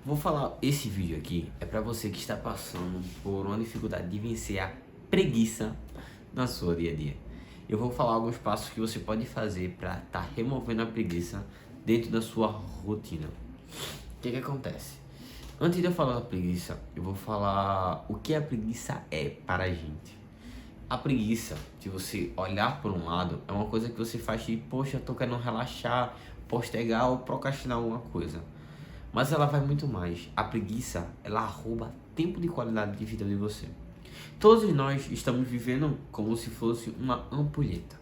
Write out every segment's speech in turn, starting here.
Vou falar, esse vídeo aqui é para você que está passando por uma dificuldade de vencer a preguiça na sua dia a dia. Eu vou falar alguns passos que você pode fazer para estar removendo a preguiça dentro da sua rotina. O que acontece? Antes de eu falar da preguiça, eu vou falar o que a preguiça é para a gente. A preguiça, se você olhar por um lado, é uma coisa que você faz de, poxa, eu tô querendo relaxar, postergar ou procrastinar alguma coisa. Mas ela vai muito mais. A preguiça, ela rouba tempo de qualidade de vida de você. Todos nós estamos vivendo como se fosse uma ampulheta.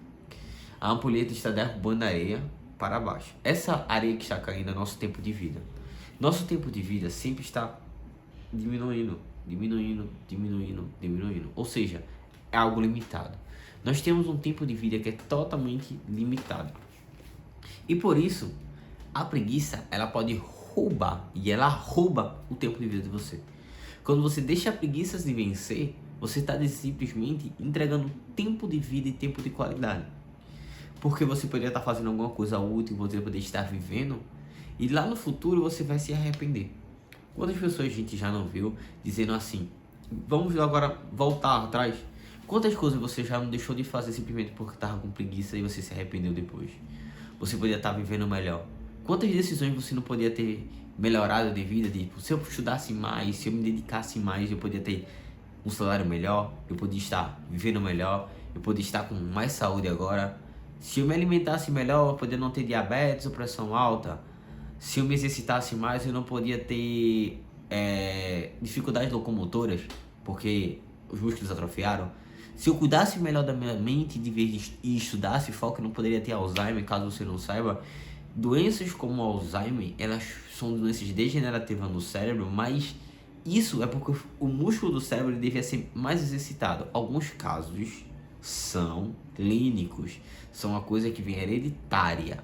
A ampulheta está derrubando a areia para baixo. Essa areia que está caindo é nosso tempo de vida. Nosso tempo de vida sempre está diminuindo, diminuindo, diminuindo, diminuindo. Ou seja, é algo limitado. Nós temos um tempo de vida que é totalmente limitado. E por isso, a preguiça, ela pode roubar, e ela rouba o tempo de vida de você. Quando você deixa a preguiça se vencer, você está simplesmente entregando tempo de vida e tempo de qualidade. Porque você poderia estar fazendo alguma coisa útil, você poderia estar vivendo, e lá no futuro você vai se arrepender. Quantas pessoas a gente já não viu dizendo assim, vamos agora voltar atrás? Quantas coisas você já não deixou de fazer simplesmente porque estava com preguiça e você se arrependeu depois? Você poderia estar vivendo melhor. Quantas decisões você não poderia ter melhorado de vida? Tipo, se eu estudasse mais, se eu me dedicasse mais, eu poderia ter um salário melhor, eu poderia estar vivendo melhor, eu poderia estar com mais saúde agora. Se eu me alimentasse melhor, eu poderia não ter diabetes ou pressão alta. Se eu me exercitasse mais, eu não podia ter dificuldades locomotoras, porque os músculos atrofiaram. Se eu cuidasse melhor da minha mente de vez e estudasse foco, eu não poderia ter Alzheimer, caso você não saiba. Doenças como Alzheimer, elas são doenças degenerativas no cérebro, mas isso é porque o músculo do cérebro devia ser mais exercitado. Alguns casos são clínicos, são uma coisa que vem hereditária,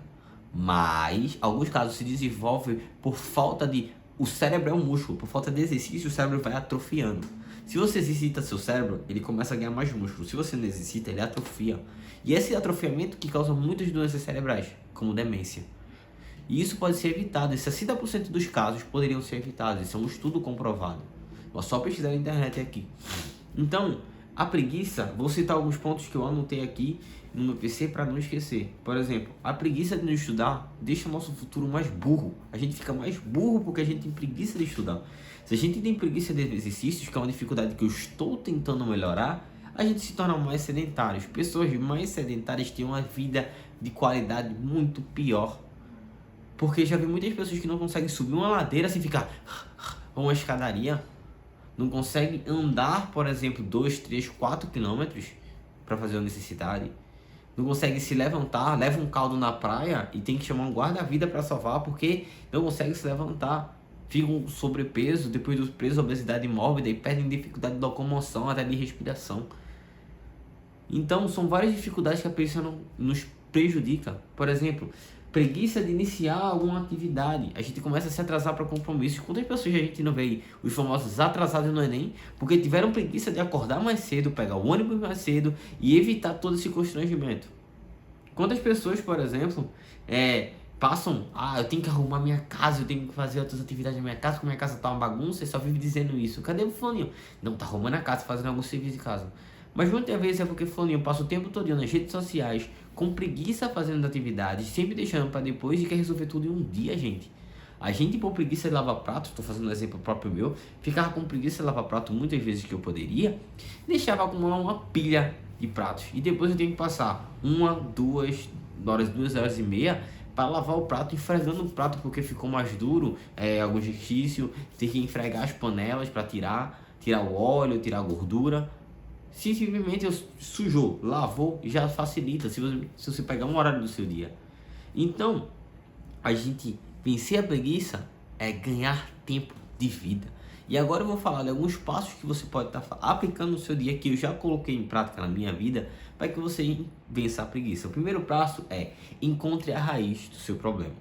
mas alguns casos se desenvolvem por falta de... O cérebro é um músculo, por falta de exercício o cérebro vai atrofiando. Se você exercita seu cérebro, ele começa a ganhar mais músculo. Se você não exercita, ele atrofia. E esse atrofiamento que causa muitas doenças cerebrais, como demência. E isso pode ser evitado, e 60% dos casos poderiam ser evitados, isso é um estudo comprovado. É só pesquisar na internet aqui. Então, a preguiça, vou citar alguns pontos que eu anotei aqui no meu PC para não esquecer. Por exemplo, a preguiça de não estudar deixa o nosso futuro mais burro. A gente fica mais burro porque a gente tem preguiça de estudar. Se a gente tem preguiça de exercícios, que é uma dificuldade que eu estou tentando melhorar, a gente se torna mais sedentários. Pessoas mais sedentárias têm uma vida de qualidade muito pior. Porque já vi muitas pessoas que não conseguem subir uma ladeira sem ficar uma escadaria. Não conseguem andar, por exemplo, 2, 3, 4 quilômetros para fazer uma necessidade. Não conseguem se levantar, leva um caldo na praia e tem que chamar um guarda-vida para salvar porque não consegue se levantar. Ficam sobrepeso, depois do peso, obesidade mórbida e perdem dificuldade de locomoção, até de respiração. Então, são várias dificuldades que a preguiça nos prejudica. Por exemplo, preguiça de iniciar alguma atividade. A gente começa a se atrasar para compromissos. Quantas pessoas a gente não vê aí, os famosos atrasados no Enem, porque tiveram preguiça de acordar mais cedo, pegar o ônibus mais cedo e evitar todo esse constrangimento? Quantas pessoas, por exemplo, passam, eu tenho que arrumar minha casa, eu tenho que fazer outras atividades na minha casa, porque minha casa tá uma bagunça, e só vive dizendo isso. Cadê o fulaninho? Não, tá arrumando a casa, fazendo algum serviço de casa. Mas muitas vezes é porque fulaninho passa o tempo todo nas redes sociais, com preguiça fazendo atividades, sempre deixando para depois e quer resolver tudo em um dia, gente. A gente por preguiça de lavar prato, estou fazendo um exemplo próprio meu, ficava com preguiça de lavar prato muitas vezes que eu poderia, deixava acumular uma pilha de pratos. E depois eu tenho que passar 2 horas e meia para lavar o prato, esfregando o prato porque ficou mais duro, algum exercício, ter que esfregar as panelas para tirar o óleo, tirar a gordura. Se simplesmente sujou, lavou, já facilita se você pegar um horário do seu dia. Então, a gente vencer a preguiça é ganhar tempo de vida. E agora eu vou falar de alguns passos que você pode estar aplicando no seu dia, que eu já coloquei em prática na minha vida, para que você vença a preguiça. O primeiro passo é: encontre a raiz do seu problema.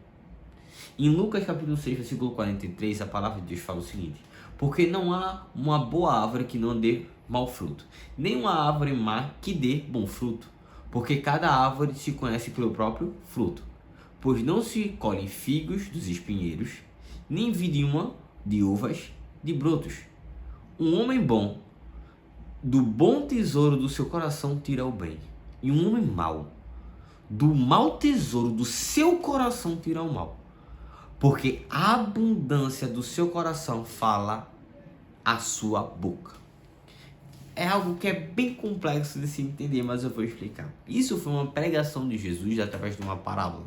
Em Lucas capítulo 6, versículo 43, a palavra de Deus fala o seguinte: porque não há uma boa árvore que não dê mau fruto, nem uma árvore má que dê bom fruto, porque cada árvore se conhece pelo próprio fruto. Pois não se colhem figos dos espinheiros, nem vide uma de uvas de brotos. Um homem bom, do bom tesouro do seu coração tira o bem. E um homem mau, do mau tesouro do seu coração tira o mal. Porque a abundância do seu coração fala a sua boca. É algo que é bem complexo de se entender, mas eu vou explicar. Isso foi uma pregação de Jesus através de uma parábola.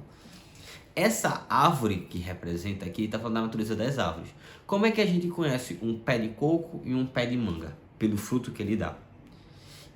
Essa árvore que representa aqui, está falando da natureza das árvores. Como é que a gente conhece um pé de coco e um pé de manga? Pelo fruto que ele dá.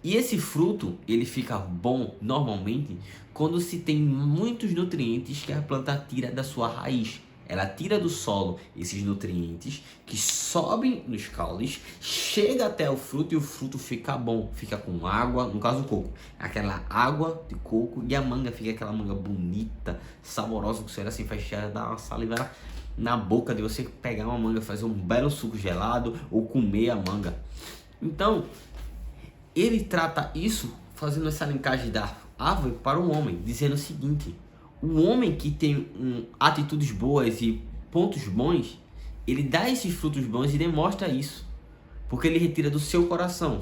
E esse fruto, ele fica bom normalmente quando se tem muitos nutrientes que a planta tira da sua raiz. Ela tira do solo esses nutrientes que sobem nos caules, chega até o fruto e o fruto fica bom, fica com água, no caso o coco, aquela água de coco, e a manga fica aquela manga bonita, saborosa, que você olha assim, faz dar uma saliva na boca de você pegar uma manga, fazer um belo suco gelado ou comer a manga. Então, ele trata isso fazendo essa linkagem da árvore para o homem, dizendo o seguinte: o homem que tem atitudes boas e pontos bons, ele dá esses frutos bons e demonstra isso, porque ele retira do seu coração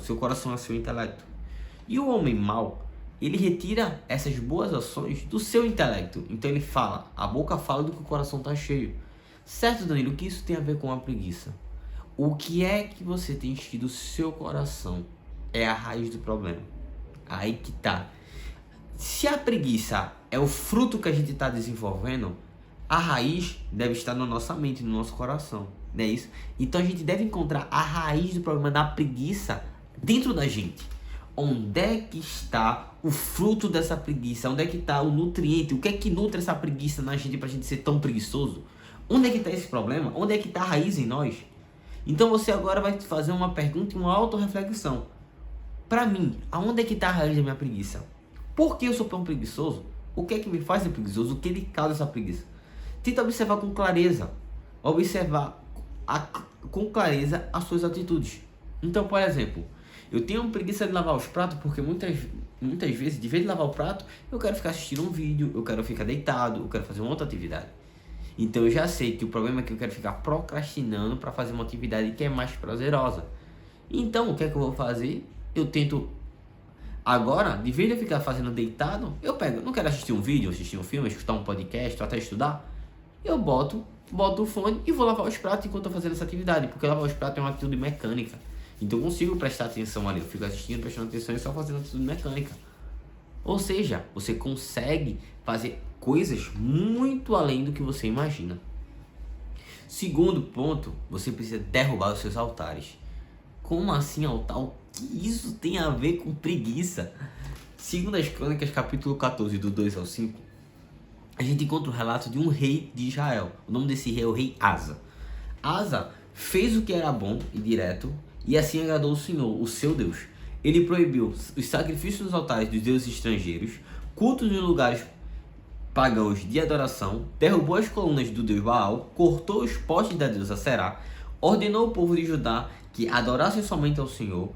é seu intelecto. E o homem mau, ele retira essas boas ações do seu intelecto. Então ele fala, a boca fala do que o coração está cheio. Certo, Danilo, o que isso tem a ver com a preguiça? O que é que você tem enchido o seu coração é a raiz do problema. Aí que tá. Se a preguiça é o fruto que a gente está desenvolvendo, a raiz deve estar na nossa mente, no nosso coração, não é isso? Então a gente deve encontrar a raiz do problema da preguiça dentro da gente. Onde é que está o fruto dessa preguiça? Onde é que está o nutriente? O que é que nutre essa preguiça na gente para a gente ser tão preguiçoso? Onde é que está esse problema? Onde é que está a raiz em nós? Então você agora vai fazer uma pergunta e uma autorreflexão. Para mim, aonde é que está a raiz da minha preguiça? Por que eu sou tão preguiçoso? O que é que me faz ser preguiçoso? O que lhe causa essa preguiça? Tenta observar com clareza. Observar com clareza as suas atitudes. Então, por exemplo, eu tenho preguiça de lavar os pratos porque muitas vezes, de vez de lavar o prato, eu quero ficar assistindo um vídeo, eu quero ficar deitado, eu quero fazer uma outra atividade. Então eu já sei que o problema é que eu quero ficar procrastinando para fazer uma atividade que é mais prazerosa. Então, o que é que eu vou fazer? Eu tento... Agora, de vez de eu ficar fazendo deitado, eu pego, não quero assistir um vídeo, assistir um filme, escutar um podcast, ou até estudar. Eu boto o fone e vou lavar os pratos enquanto estou fazendo essa atividade, porque lavar os pratos é uma atitude mecânica. Então eu consigo prestar atenção ali, eu fico assistindo, prestando atenção e só fazendo atitude mecânica. Ou seja, você consegue fazer coisas muito além do que você imagina. Segundo ponto, você precisa derrubar os seus altares. Como assim altar? O que isso tem a ver com preguiça? Segundo as Crônicas, capítulo 14, do 2 ao 5, a gente encontra o relato de um rei de Israel. O nome desse rei é o rei Asa. Asa fez o que era bom e direto, e assim agradou o Senhor, o seu Deus. Ele proibiu os sacrifícios nos altares dos deuses estrangeiros, cultos em lugares pagãos de adoração, derrubou as colunas do deus Baal, cortou os postes da deusa Será, ordenou o povo de Judá que adorassem somente ao Senhor,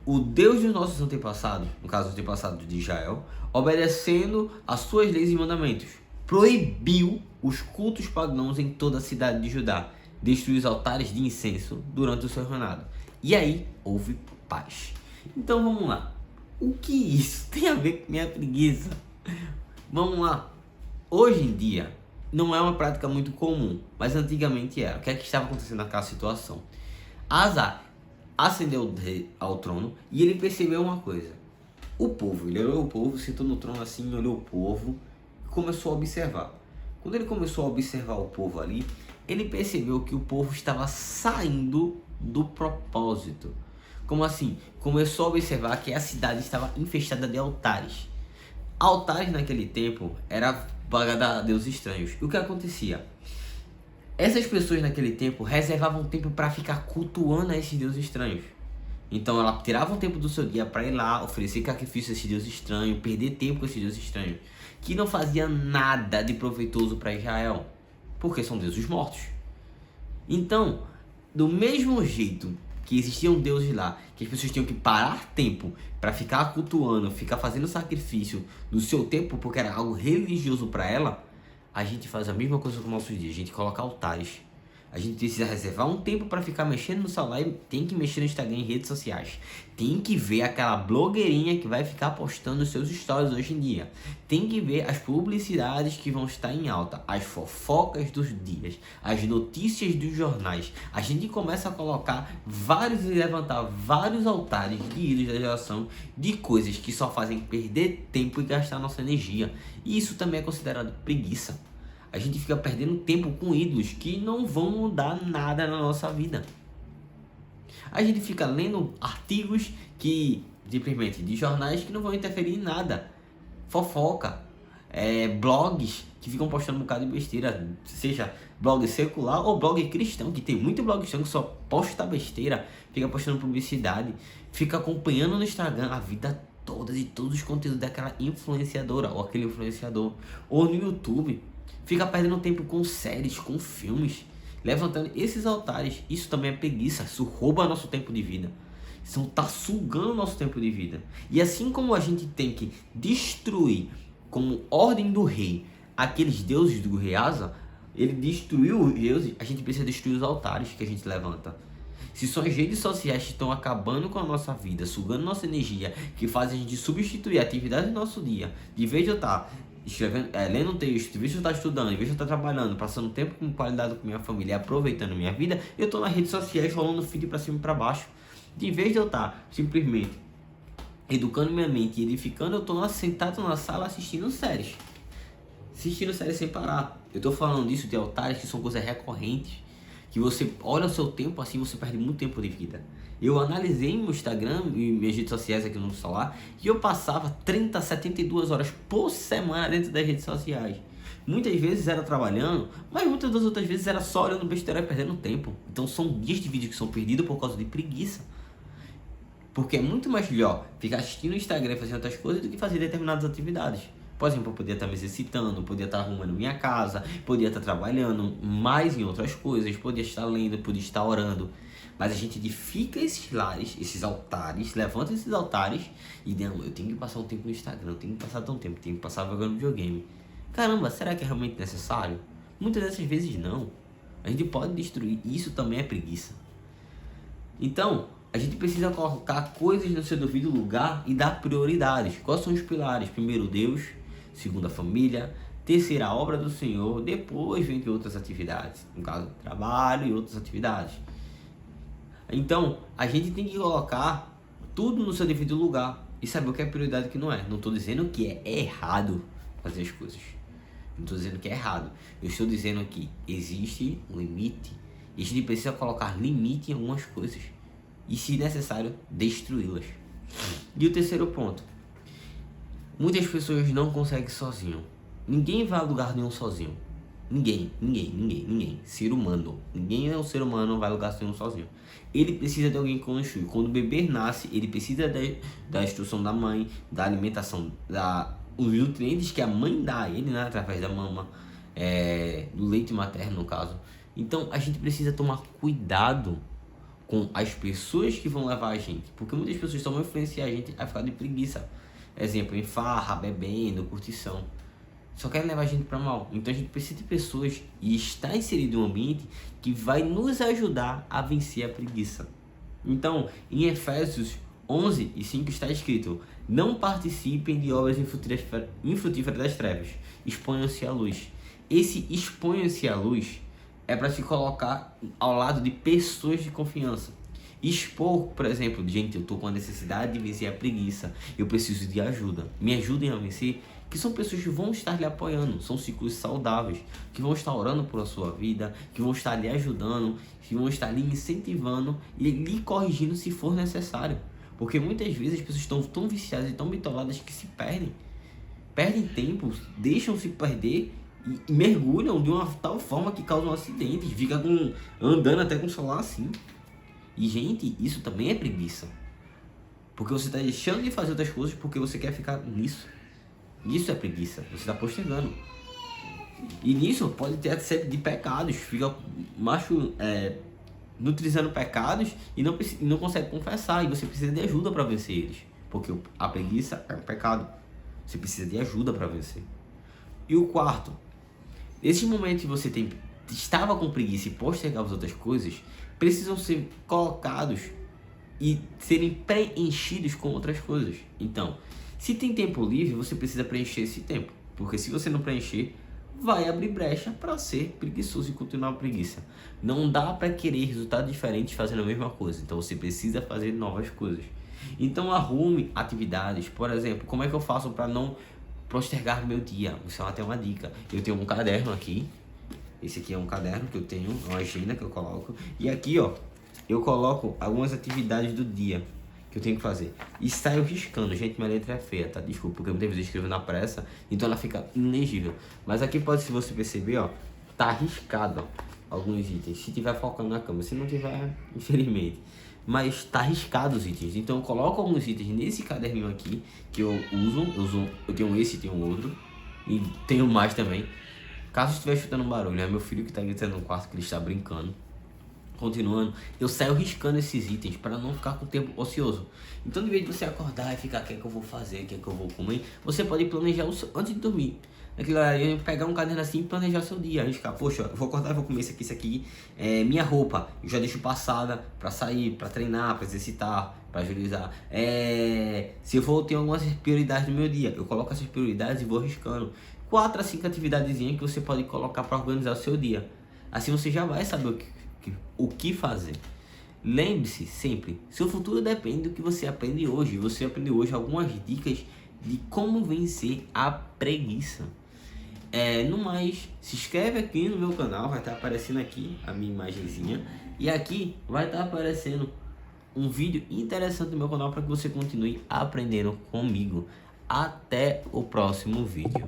o Deus dos nossos antepassados, no caso os antepassados de Israel, obedecendo às suas leis e mandamentos. Proibiu os cultos pagãos em toda a cidade de Judá, destruiu os altares de incenso durante o seu reinado. E aí houve paz. Então vamos lá. O que isso tem a ver com minha preguiça? Vamos lá. Hoje em dia não é uma prática muito comum, mas antigamente era. O que é que estava acontecendo naquela situação? Asa ascendeu ao trono e ele percebeu uma coisa. O povo, ele olhou o povo, sentou no trono assim, olhou o povo e começou a observar. Quando ele começou a observar o povo ali, ele percebeu que o povo estava saindo do propósito. Como assim? Começou a observar que a cidade estava infestada de altares. Altares naquele tempo era pagado a deuses estranhos. E o que acontecia? Essas pessoas naquele tempo reservavam tempo para ficar cultuando a esses deuses estranhos. Então ela tirava um tempo do seu dia para ir lá, oferecer sacrifício a esse deus estranho, perder tempo com esse deus estranho, que não fazia nada de proveitoso para Israel, porque são deuses mortos. Então, do mesmo jeito que existiam deuses lá, que as pessoas tinham que parar tempo para ficar cultuando, ficar fazendo sacrifício no seu tempo, porque era algo religioso para ela, a gente faz a mesma coisa com nossos dias. A gente coloca altares A gente precisa reservar um tempo para ficar mexendo no celular e tem que mexer no Instagram e redes sociais. Tem que ver aquela blogueirinha que vai ficar postando os seus stories hoje em dia. Tem que ver as publicidades que vão estar em alta, as fofocas dos dias, as notícias dos jornais. A gente começa a colocar vários e levantar vários altares de ídolos da geração de coisas que só fazem perder tempo e gastar nossa energia. E isso também é considerado preguiça. A gente fica perdendo tempo com ídolos que não vão mudar nada na nossa vida. A gente fica lendo artigos que, simplesmente, de jornais que não vão interferir em nada. Fofoca, blogs que ficam postando um bocado de besteira, seja blog secular ou blog cristão, que tem muito blog cristão que só posta besteira, fica postando publicidade, fica acompanhando no Instagram a vida toda de todos os conteúdos daquela influenciadora ou aquele influenciador, ou no YouTube. Fica perdendo tempo com séries, com filmes, levantando esses altares. Isso também é preguiça, isso rouba nosso tempo de vida. Isso tá sugando nosso tempo de vida. E assim como a gente tem que destruir, como ordem do rei, aqueles deuses do rei Asa, ele destruiu os deuses, a gente precisa destruir os altares que a gente levanta. Se são as redes sociais que estão acabando com a nossa vida, sugando nossa energia, que fazem a gente substituir a atividade do nosso dia, de vez de eu estar escrevendo, lendo um texto, de vez de eu estar estudando, de vez de eu estar trabalhando, passando tempo com qualidade com minha família, aproveitando minha vida, eu estou nas redes sociais rolando feed para cima e para baixo. De vez de eu estar simplesmente educando minha mente e edificando, eu estou sentado na sala assistindo séries sem parar. Eu estou falando disso de altares que são coisas recorrentes, que você olha o seu tempo assim, você perde muito tempo de vida. Eu analisei meu Instagram e minhas redes sociais aqui no celular e eu passava 30, 72 horas por semana dentro das redes sociais. Muitas vezes era trabalhando, mas muitas das outras vezes era só olhando besteira e perdendo tempo. Então são dias de vídeo que são perdidos por causa de preguiça. Porque é muito mais melhor ficar assistindo o Instagram e fazendo outras coisas do que fazer determinadas atividades. Por exemplo, eu podia estar me exercitando, podia estar arrumando minha casa, podia estar trabalhando mais em outras coisas, podia estar lendo, podia estar orando. Mas a gente edifica esses lares, esses altares, levanta esses altares e não, eu tenho que passar um tempo no Instagram, eu tenho que passar tão tempo, tenho que passar jogando videogame. Caramba, será que é realmente necessário? Muitas dessas vezes não. A gente pode destruir, isso também é preguiça. Então, a gente precisa colocar coisas no seu devido lugar e dar prioridades. Quais são os pilares? Primeiro, Deus. Segunda, a família. Terceira, a obra do Senhor. Depois vem outras atividades. No caso, trabalho e outras atividades. Então, a gente tem que colocar tudo no seu devido lugar e saber o que é prioridade e o que não é. Não estou dizendo que é errado fazer as coisas. Não estou dizendo que é errado. Eu estou dizendo que existe um limite e a gente precisa colocar limite em algumas coisas. E, se necessário, destruí-las. E o terceiro ponto. Muitas pessoas não conseguem sozinho. Ninguém vai a lugar nenhum sozinho. Ninguém. Ser humano. Ninguém é um ser humano, não vai a lugar nenhum sozinho. Ele precisa de alguém que o instrui. Quando o bebê nasce, ele precisa da instrução da mãe, da alimentação, os nutrientes que a mãe dá a ele, né, através da mama, do leite materno, no caso. Então, a gente precisa tomar cuidado com as pessoas que vão levar a gente, porque muitas pessoas só vão influenciar a gente a ficar de preguiça. Exemplo, em farra, bebendo, curtição. Só querem levar a gente para mal. Então a gente precisa de pessoas e estar inserido em um ambiente que vai nos ajudar a vencer a preguiça. Então, em Efésios 11:5 está escrito: não participem de obras infrutíferas das trevas, exponham-se à luz. Esse exponham-se à luz é para se colocar ao lado de pessoas de confiança. Expor, por exemplo, gente, eu estou com a necessidade de vencer a preguiça, eu preciso de ajuda, me ajudem a vencer, que são pessoas que vão estar lhe apoiando, são ciclos saudáveis, que vão estar orando por a sua vida, que vão estar lhe ajudando, que vão estar lhe incentivando e lhe corrigindo se for necessário. Porque muitas vezes as pessoas estão tão viciadas e tão bitoladas que se perdem tempo, deixam-se perder e mergulham de uma tal forma que causam acidentes, fica andando até com o celular assim. E, gente, isso também é preguiça. Porque você está deixando de fazer outras coisas porque você quer ficar nisso. Isso é preguiça. Você está postergando. E nisso pode ter sempre de pecados. Fica nutrizando pecados e não consegue confessar. E você precisa de ajuda para vencer eles. Porque a preguiça é um pecado. Você precisa de ajuda para vencer. E o quarto. Nesse momento que você tem estava com preguiça e postergava as outras coisas, precisam ser colocados e serem preenchidos com outras coisas. Então, se tem tempo livre, você precisa preencher esse tempo, porque se você não preencher, vai abrir brecha para ser preguiçoso e continuar a preguiça. Não dá para querer resultados diferentes fazendo a mesma coisa, então você precisa fazer novas coisas. Então arrume atividades, por exemplo, como é que eu faço para não postergar meu dia? Isso é até uma dica. Eu tenho um caderno aqui, esse aqui é um caderno que eu tenho, uma agenda que eu coloco, e aqui ó, eu coloco algumas atividades do dia que eu tenho que fazer. E saio riscando. Gente, minha letra é feia, tá? Desculpa, porque muitas vezes eu escrevo na pressa, então ela fica ilegível. Mas aqui pode, se você perceber, ó, tá riscado, ó, alguns itens. Se tiver focando na câmera, se não tiver, infelizmente. Mas tá riscado os itens. Então eu coloco alguns itens nesse caderninho aqui, que eu uso. Eu tenho esse e tenho outro. E tenho mais também. Caso estiver chutando um barulho, é meu filho que tá gritando no quarto que ele está brincando. Continuando, eu saio riscando esses itens para não ficar com o tempo ocioso. Então, em vez de você acordar e ficar, o que é que eu vou fazer, o que é que eu vou comer, você pode planejar antes de dormir. Aquilo aí, pegar um caderno assim e planejar seu dia. Arriscar, poxa, eu vou acordar, eu vou comer isso aqui. Minha roupa, eu já deixo passada para sair, para treinar, para exercitar, para agilizar. Se eu for ter algumas prioridades no meu dia, eu coloco essas prioridades e vou riscando. 4 a 5 atividades que você pode colocar para organizar o seu dia. Assim você já vai saber o que fazer. Lembre-se sempre, seu futuro depende do que você aprende hoje. Você aprende hoje algumas dicas de como vencer a preguiça. No mais, se inscreve aqui no meu canal, vai estar aparecendo aqui a minha imagenzinha. E aqui vai estar aparecendo um vídeo interessante do meu canal para que você continue aprendendo comigo. Até o próximo vídeo.